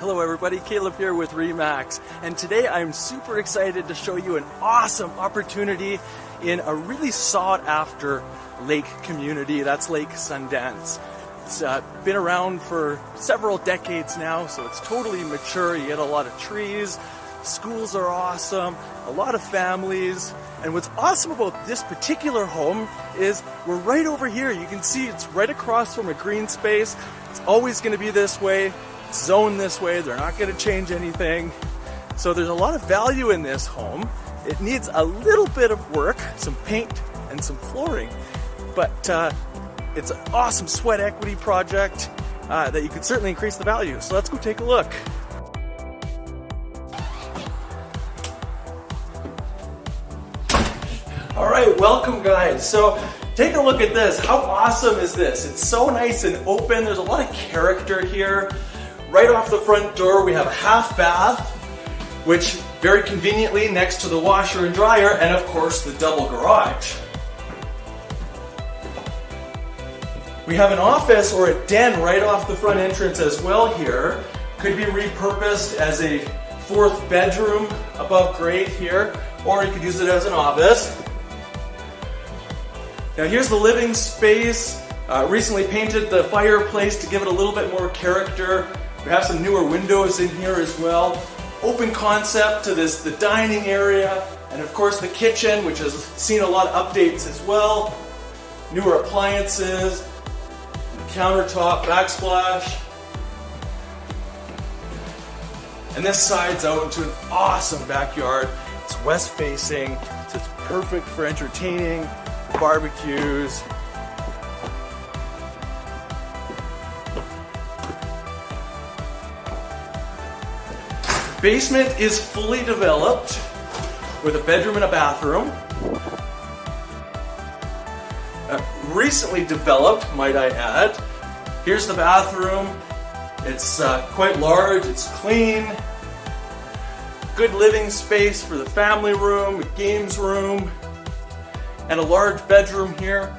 Hello everybody, Caleb here with Remax, and today I'm super excited to show you an awesome opportunity in a really sought after lake community. That's Lake Sundance. It's been around for several decades now, so it's totally mature. You get a lot of trees, schools are awesome, a lot of families, and what's awesome about this particular home is we're right over here. You can see it's right across from a green space. It's always going to be this way. Zoned this way, they're not going to change anything. So there's a lot of value in this home. It needs a little bit of work, some paint and some flooring, but it's an awesome sweat equity project that you could certainly increase the value. So let's go take a look. All right, welcome guys. So take a look at this. How awesome is this? It's so nice and open. There's a lot of character here. Right off the front door, we have a half bath, which very conveniently next to the washer and dryer, and of course the double garage. We have an office or a den right off the front entrance as well here. Could be repurposed as a fourth bedroom above grade here, or you could use it as an office. Now here's the living space. Recently painted the fireplace to give it a little bit more character. We have some newer windows in here as well. Open concept to the dining area, and of course the kitchen, which has seen a lot of updates as well. Newer appliances, countertop, backsplash. And this side's out into an awesome backyard. It's west facing, so it's perfect for entertaining, barbecues. Basement is fully developed with a bedroom and a bathroom. Recently developed, might I add. Here's the bathroom. It's quite large, it's clean. Good living space for the family room, a games room, and a large bedroom here.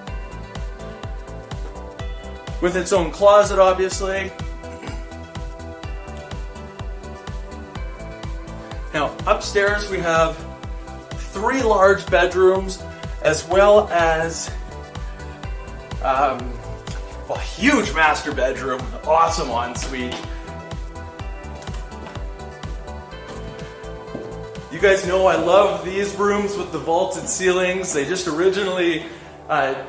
With its own closet, obviously. Now, upstairs we have 3 large bedrooms as well as a huge master bedroom, awesome ensuite. You guys know I love these rooms with the vaulted ceilings. They just originally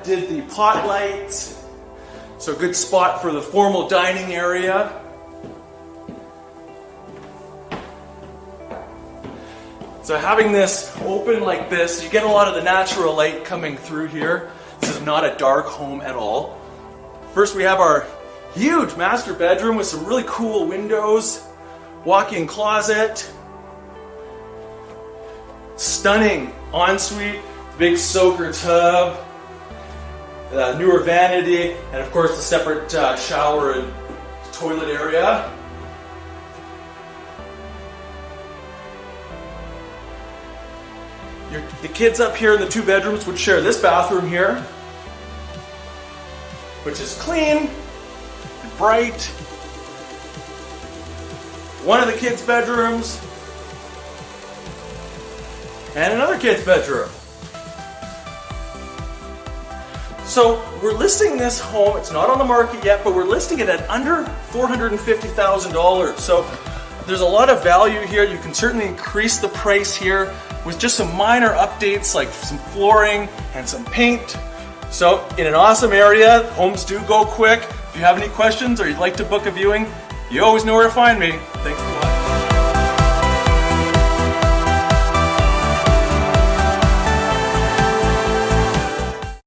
did the pot lights, so a good spot for the formal dining area. So having this open like this, you get a lot of the natural light coming through here. This is not a dark home at all. First we have our huge master bedroom with some really cool windows, walk-in closet, stunning ensuite, big soaker tub, newer vanity, and of course the separate shower and toilet area. The kids up here in the 2 bedrooms would share this bathroom here, which is clean and bright. One of the kids' bedrooms, and another kid's bedroom. So we're listing this home, it's not on the market yet, but we're listing it at under $450,000. So there's a lot of value here. You can certainly increase the price here with just some minor updates like some flooring and some paint. So in an awesome area, homes do go quick. If you have any questions or you'd like to book a viewing, you always know where to find me. Thanks for watching.